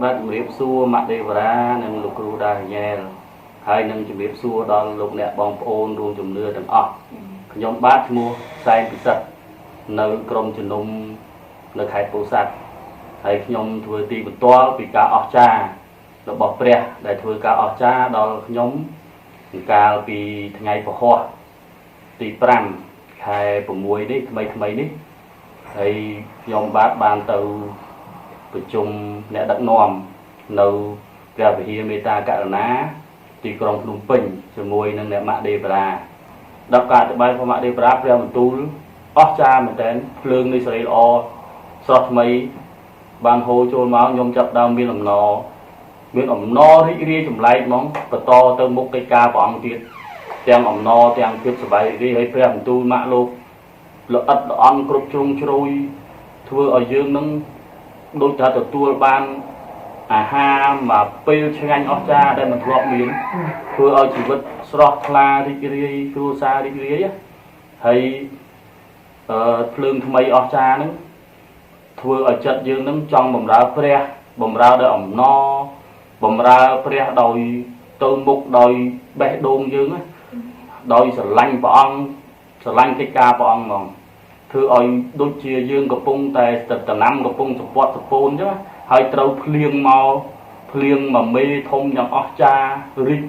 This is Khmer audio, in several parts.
បាទជំរាបសួរម៉ាក់ដេវរ៉ានិងលោកគ្រូដាញ៉ែលហើយនឹងជំរាបសួរដល់លោកអ្នកបងប្អូនរួមជំនឿទាំងអស់ខ្ញុំបាទឈ្មោះសែនពិសិដ្ឋនៅក្រុមជំនុំនៅខេត្តពោធិ៍សាត់ហើយខ្ញុំធ្វើទីបន្ទាល់ពីការអស្ចារ្យរបស់ព្រះដែលធ្វើការអស្ចារ្យដល់ខ្ញុំកាលពីថ្ងៃពហុទី5ខែ6នេះថ្មីនេះហើយខ្ញុំបាទបានទៅប្រជុំអ្នកដឹកនាំនៅព្រះវិហារមេត្តាករុណាទីក្រុងភ្នំពេញជាមួយនឹងអ្នកម៉ាក់ដេវរ៉ាដល់ការអធិប្បាយរបស់ម៉ាក់ដេវរ៉ាព្រះបន្ទូលអស្ចារ្យមែនទែនភ្លើងនៃសេរីល្អស្រស់ថ្មីបានហូរចូលមកខ្ញុំចាប់ដើមមានអំណររីករាយចម្លែកហ្មងបន្តទៅមុខកិច្ចការព្រះអង្គទៀតទាំងអំណរទាំងភាពសប្បាយរីករាយហើយព្រះបន្ទូលម៉ាក់លោកល្អិតល្អន់គ្រប់ជ្រុងជ្រោយធ្វើឲ្យយើងនឹងដូចថាទទួលបានអាហារមកពេលឆ្ងាញ់អស្ចារ្យដែលមិនធ្លាប់មានធ្វើឲ្យជីវិតស្រស់ថ្លារីករាយគ្រួសាររីករាយហើយភ្លើងថ្មីអស្ចារ្យហ្នឹងធ្វើឲ្យចិត្តយើងនឹងចង់បម្រើព្រះបម្រើដោយអំណរបម្រើព្រះដោយទៅមុខដោយបេះដូងយើងដោយស្រឡាញ់ព្រះអង្គស្រឡាញ់កិច្ចការព្រះអង្គហ្មងធ្វើឲ្យដូចជាយើងកំពុងតែតំណាំកំពុងសពតសពូនអញ្ចឹងហើយត្រូវភ្លៀងមកមេធំយ៉ាងអស្ចារ្យរីក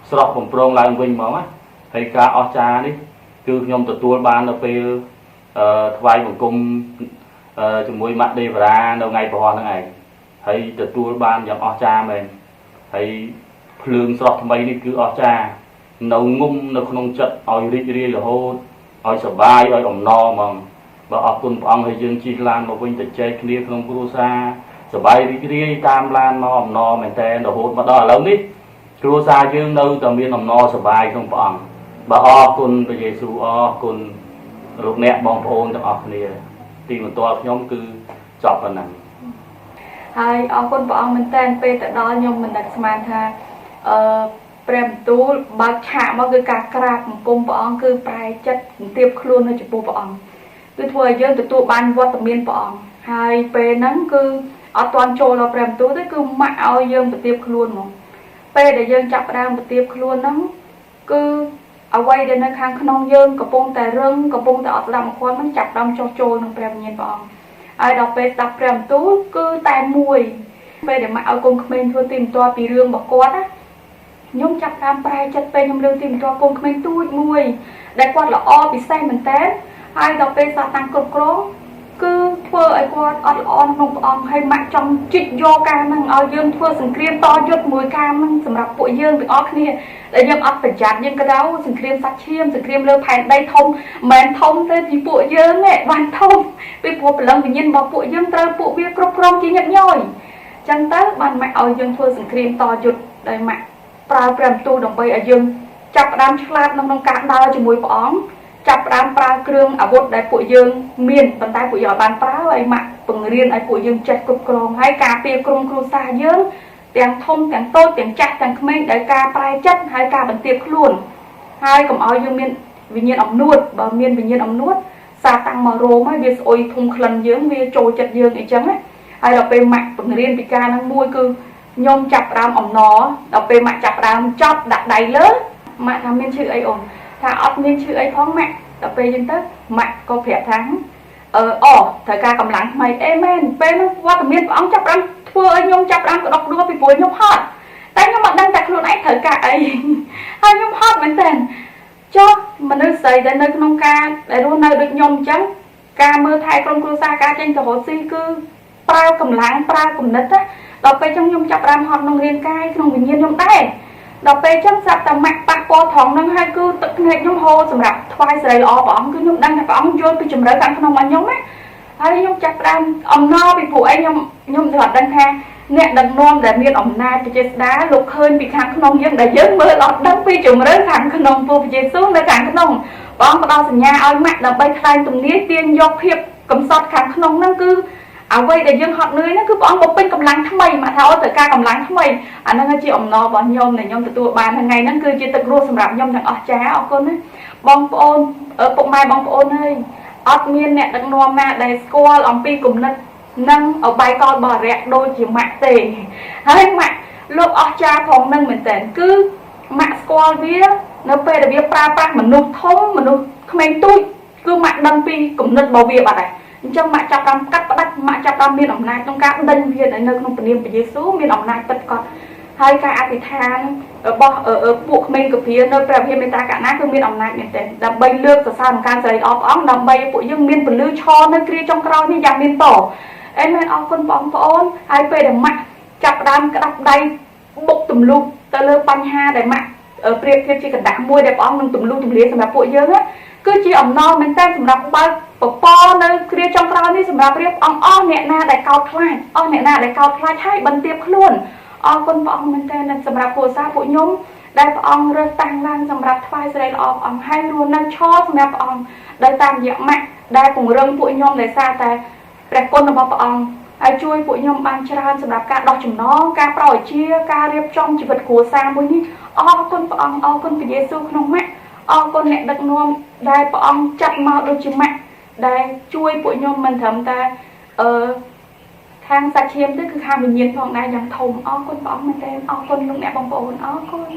ស្រស់បំប្រងឡើងវិញហ្មងហើយការអស្ចារ្យនេះគឺខ្ញុំទទួលបាននៅពេលថ្វាយបង្គំជាមួយម៉ាក់ដេវរ៉ានៅថ្ងៃពហុហ្នឹងឯងហើយទទួលបានយ៉ាងអស្ចារ្យមែនហើយភ្លើងស្រស់ថ្មីនេះគឺអស្ចារ្យនៅងុំនៅក្នុងចិត្តឲ្យរីករាយរហូតឲ្យសប្បាយឲ្យអំណរហ្មងបើអរគុណព្រះអង្គឲ្យយើងជិះឡានមកវិញទៅចែកគ្នាក្នុងគ្រួសារសប្បាយរីករាយតាមឡានមកអំណរមែនតើរហូតមកដល់ឥឡូវនេះគ្រួសារយើងនៅតែមានអំណរសប្បាយក្នុងព្រះអង្គបើអរគុណព្រះយេស៊ូវអរគុណលោកអ្នកបងប្អូនទាំងអស់គ្នាទីបន្ទាល់ខ្ញុំគឺចប់ប៉ុណ្ណឹងហើយអរគុណព្រះអង្គមែនតើពេលទៅដល់ខ្ញុំមិននឹកស្មានថាព្រះបន្ទូលបើកឆាកមកគឺការក្រាបបង្គំព្រះអង្គគឺប្រែចិត្តទៀបខ្លួននៅចំពោះព្រះអង្គគឺធ្វើឲ្យយើងទទួលបានវត្តមានព្រះអង្គហើយពេលហ្នឹងគឺអត់ទាន់ចូលដល់ព្រះបន្ទូលទេគឺម៉ាក់ឲ្យយើងប្រទៀបខ្លួនហ្មងពេលដែលយើងចាប់ផ្ដើមប្រទៀបខ្លួនហ្នឹងគឺអ្វីដែលនៅខាងក្នុងយើងកំពុងតែរឹងកំពុងតែអត់ស្ដាប់មកគាត់ហ្នឹងចាប់ផ្ដើមចុះចូលក្នុងព្រះវិញ្ញាណព្រះអង្គហើយដល់ពេលស្ដាប់ព្រះបន្ទូលគឺតែមួយពេលដែលម៉ាក់ឲ្យកូនក្មេងធ្វើទីបន្ទាល់ពីរឿងរបស់គាត់ណាខ្ញុំចាប់តាមប្រែចិត្តពេលខ្ញុំលើកទីបន្ទាល់កូនក្មេងទូចមួយដែលគាត់ល្អពិសេសមែនតើហើយដល់ពេលសាតាំងគ្រប់គ្រងគឺធ្វើឲ្យគាត់អត់ល្អក្នុងព្រះអង្គហើយម៉ាក់ចង់ជីកយកការហ្នឹងឲ្យយើងធ្វើសង្គ្រាមតយុទ្ធមួយការហ្នឹងសម្រាប់ពួកយើងទាំងអស់គ្នាដែលយើងអត់ប្រយ័ត្នយើងក៏ដោយសង្គ្រាមសាច់ឈាមសង្គ្រាមលើផែនដីធំមិនធំទេពីពួកយើងទេបានធំពីព្រោះព្រលឹងវិញ្ញាណរបស់ពួកយើងត្រូវពួកវាគ្រប់គ្រងជាញឹកញយអញ្ចឹងទៅបានម៉ាក់ឲ្យយើងធ្វើសង្គ្រាមតយុទ្ធដោយម៉ាក់ប្រើព្រះបន្ទូលដើម្បីឲ្យយើងចាប់ផ្ដើមឆ្លាតក្នុងការដើរជាមួយព្រះអង្គចាប់ផ្ដើមប្រើគ្រឿងអាវុធដែលពួកយើងមានប៉ុន្តែពួកយើងអត់បានប្រើឲ្យម៉ាក់បង្រៀនឲ្យពួកយើងចេះគ្រប់គ្រងហើយការពារក្រុមគ្រួសារយើងទាំងធំទាំងតូចទាំងចាស់ទាំងក្មេងដោយការប្រែចិត្តហើយការបន្ទាបខ្លួនហើយកុំឲ្យយើងមានវិញ្ញាណអំនួតបើមានវិញ្ញាណអំនួតសាតាំងមករោមហើយវាស្អុយធុំក្លិនយើងវាចូលចិត្តយើងអីចឹងណាហើយដល់ពេលម៉ាក់បង្រៀនពីការហ្នឹងមួយគឺខ្ញុំចាប់ផ្ដើមអំណរដល់ពេលម៉ាក់ចាប់ផ្ដើមចប់ដាក់ដៃលើម៉ាក់ថាមានឈឺអីអូនថាអត់មានឈឺអីផងម៉ាក់ដល់ពេលអញ្ចឹងទៅម៉ាក់ក៏ប្រាប់ថាត្រូវការកម្លាំងថ្មីអេមែនពេលនោះវត្តមានព្រះអង្គចាប់ផ្ដើមធ្វើឲ្យខ្ញុំចាប់ផ្ដើមក្តុកក្តួលពីព្រោះខ្ញុំហត់តែខ្ញុំអត់ដឹងតែខ្លួនឯងត្រូវការអីហើយខ្ញុំហត់មែនតើចុះមនុស្សស្រីដែលនៅក្នុងការដែលរស់នៅដូចខ្ញុំអញ្ចឹងការមើលថែក្រុមគ្រួសារការចេញទៅរកស៊ីគឺប្រើកម្លាំងប្រើគំនិតណាដល់ពេលអញ្ចឹងខ្ញុំចាប់ផ្ដើមហត់ក្នុងរាងកាយក្នុងវិញ្ញាណខ្ញុំដែរដល់ពេលអញ្ចឹងស្រាប់តែម៉ាក់ប៉ះពាល់ត្រង់ហ្នឹងហើយគឺទឹកភ្នែកខ្ញុំហូរសម្រាប់ថ្វាយសេរីល្អព្រះអង្គគឺខ្ញុំដឹងថាព្រះអង្គយល់ពីជំរឿខាងក្នុងរបស់ខ្ញុំណាហើយខ្ញុំចាប់ផ្ដើមអំណរពីព្រោះអីខ្ញុំអត់ដឹងថាអ្នកដឹកនាំដែលមានអំណាចព្រះចេស្តាលោកឃើញពីខាងក្នុងយើងដែលយើងមើលអត់ដឹងពីជំរឿខាងក្នុងព្រះយេស៊ូវនៅខាងក្នុងព្រះអង្គផ្ដល់សញ្ញាឲ្យម៉ាក់ដើម្បីថ្លែងទំនាយទាញយកភាពកំសត់ខាងក្នុងហ្នឹងគឺអ្វីដែលយើងហត់នឿយហ្នឹងគឺព្រះអង្គបំពេញកម្លាំងថ្មីមកថាអូត្រូវការកម្លាំងថ្មីអាហ្នឹងជាអំណររបស់ខ្ញុំដែលខ្ញុំទទួលបានថ្ងៃហ្នឹងគឺជាទឹករស់សម្រាប់ខ្ញុំទាំងអស់ចាអរគុណណាបងប្អូនពុកម៉ែបងប្អូនអើយអត់មានអ្នកដឹកនាំណាដែលស្គាល់អំពីគំនិត nâng ở bay con bò rẹt đôi chỉ mạ tề hay mạ lúc ở cha phòng nâng mình tên cứ mạ squall vía nó về là vía pa mình nụ thông mình nụ không tôi cứ mạ đâm pi cũng nứt bầu vía bà này trong mạ chọc đâm cắt bắt mạ chọc đâm miền ẩm này trong các đinh vía ở nơi không niệm về Giêsu miền ẩm này tất còn hai cái ati than ở buộc mình của phía nơi bè phía mình ta cả nát cứ miền ẩm này miền tên đâm bay lướt từ xa một can giày óng đâm bay phụ dương miền phần lư cho nơi kia trong cào như dạng miền tổ em men ở con bóng ôn hai về để mặt chặt đam cái đập đầy bốc tùm lum tơ lơ banh ha để mặt ở bìa kia chỉ cần đặt môi để bóng nâng tùm lum tùm lía sầm bụi dương á cứ chỉ ẩm no mình tên sầm bụi bao po nơi kia trong cào ní sầm bụi ong nhẹ na để cao thay nhẹ na để cao thay hay bận tiệp luôn con bóng mình tên là sầm bụi sa bụi nhúng đây ong rơi tăng lan sầm bụi phai sợi ong hay luôn nâng cho sầm bụi ong đây tam dạng mạnh đây cùng rừng bụi nhôm để xa tayแต่คนของพระองค์ช่วยผู้ยมบัญชาสำหรับการดอกจุ่มน้องการปล่อยเชี่ยการเรียบจอมชีวิตขัวซาบุญนี้คนพระองค์คนพระเยซูขนมแม่คนเนี่ยดักนวมได้พระองค์จับมาโดยจิมแม่ได้ช่วยผู้ยมมันทำแต่ทางสักเชียมนั่นคือทางวิญญาณของนายยังทมคนพระองค์มันเต็มคนลุงแม่บองโอนคน